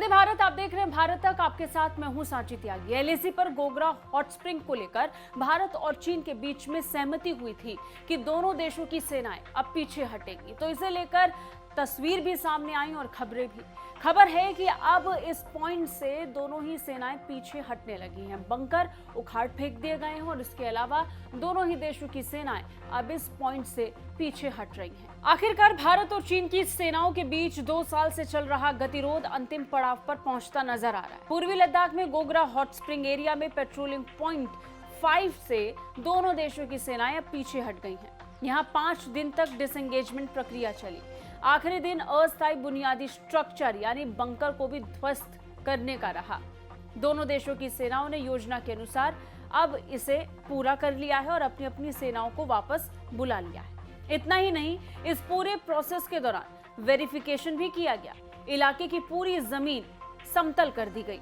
वंदे भारत आप देख रहे हैं भारत तक, आपके साथ मैं हूं सांची त्यागी। एलएसी पर गोगरा हॉट स्प्रिंग को लेकर भारत और चीन के बीच में सहमति हुई थी कि दोनों देशों की सेनाएं अब पीछे हटेंगी। तो इसे लेकर तस्वीर भी सामने आई और खबरें भी। खबर है कि अब इस पॉइंट से दोनों ही सेनाएं पीछे हटने लगी हैं। बंकर उखाड़ फेंक दिए गए हैं और इसके अलावा दोनों ही देशों की सेनाएं अब इस पॉइंट से पीछे हट रही हैं। आखिरकार भारत और चीन की सेनाओं के बीच 2 साल से चल रहा गतिरोध अंतिम पड़ाव पर पहुंचता नजर आ रहा है। पूर्वी लद्दाख में गोगरा हॉट स्प्रिंग एरिया में पेट्रोलिंग पॉइंट 5 से दोनों देशों की सेनाएं अब पीछे हट गई हैं। यहाँ 5 दिन तक डिसएंगेजमेंट प्रक्रिया चली। आखिरी दिन अस्थायी बुनियादी स्ट्रक्चर यानी बंकर को भी ध्वस्त करने का रहा। दोनों देशों की सेनाओं ने योजना के अनुसार अब इसे पूरा कर लिया है और अपनी अपनी सेनाओं को वापस बुला लिया है। इतना ही नहीं, इस पूरे प्रोसेस के दौरान वेरिफिकेशन भी किया गया। इलाके की पूरी जमीन समतल कर दी गई।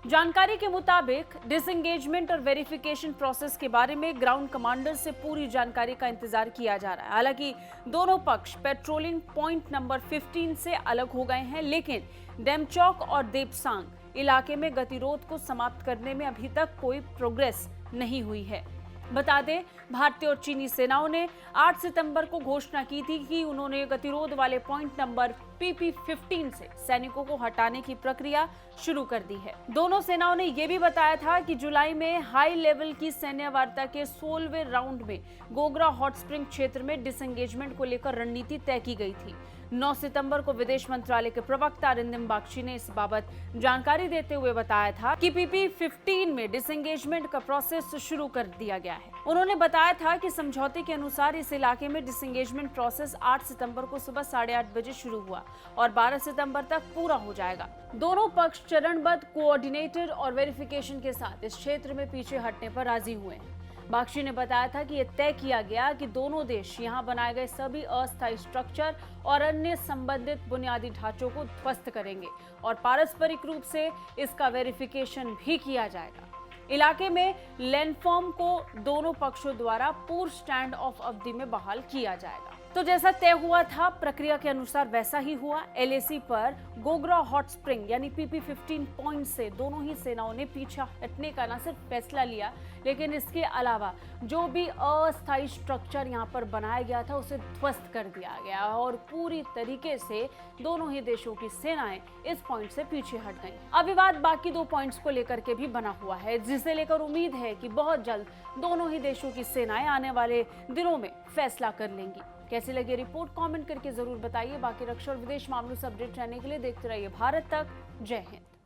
जानकारी के मुताबिक डिसएंगेजमेंट और वेरिफिकेशन प्रोसेस के बारे में ग्राउंड कमांडर से पूरी जानकारी का इंतजार किया जा रहा है। हालांकि दोनों पक्ष पेट्रोलिंग पॉइंट नंबर 15 से अलग हो गए हैं, लेकिन डेमचौक और देपसांग इलाके में गतिरोध को समाप्त करने में अभी तक कोई प्रोग्रेस नहीं हुई है। बता दें, भारतीय और चीनी सेनाओं ने 8 सितंबर को घोषणा की थी कि उन्होंने गतिरोध वाले पॉइंट नंबर PP-15 से सैनिकों को हटाने की प्रक्रिया शुरू कर दी है। दोनों सेनाओं ने यह भी बताया था कि जुलाई में हाई लेवल की सैन्य वार्ता के 16वें राउंड में गोगरा हॉट स्प्रिंग क्षेत्र में डिसएंगेजमेंट को लेकर रणनीति तय की गई थी। 9 सितंबर को विदेश मंत्रालय के प्रवक्ता अरिंदम बागची ने इस बाबत जानकारी देते हुए बताया था कि PP-15 में डिसएंगेजमेंट का प्रोसेस शुरू कर दिया गया है। उन्होंने बताया था कि समझौते के अनुसार इस इलाके में डिसएंगेजमेंट प्रोसेस 8 सितंबर को सुबह 8:30 बजे शुरू हुआ और 12 सितंबर तक पूरा हो जाएगा। दोनों पक्ष चरणबद्ध, कोऑर्डिनेटेड और वेरिफिकेशन के साथ इस क्षेत्र में पीछे हटने पर राजी हुए हैं। बागची ने बताया था कि यह तय किया गया कि दोनों देश यहां बनाए गए सभी अस्थायी स्ट्रक्चर और अन्य संबंधित बुनियादी ढांचों को ध्वस्त करेंगे और पारस्परिक रूप से इसका वेरिफिकेशन भी किया जाएगा। इलाके में लैंडफॉर्म को दोनों पक्षों द्वारा पूर्व स्टैंड ऑफ अवधि में बहाल किया जाएगा। तो जैसा तय हुआ था, प्रक्रिया के अनुसार वैसा ही हुआ। एलएसी पर गोगरा हॉट स्प्रिंग यानी PP-15 पॉइंट से दोनों ही सेनाओं ने पीछे हटने का न सिर्फ फैसला लिया, लेकिन इसके अलावा जो भी अस्थायी स्ट्रक्चर यहां पर बनाया गया था उसे ध्वस्त कर दिया गया और पूरी तरीके से दोनों ही देशों की सेनाएं इस पॉइंट से पीछे हट गई। अब विवाद बाकी 2 पॉइंट्स को लेकर के भी बना हुआ है, जिसे लेकर उम्मीद है कि बहुत जल्द दोनों ही देशों की सेनाएं आने वाले दिनों में फैसला कर लेंगी। कैसी लगी रिपोर्ट कमेंट करके जरूर बताइए। बाकी रक्षा और विदेश मामलों से अपडेट रहने के लिए देखते रहिए भारत तक। जय हिंद।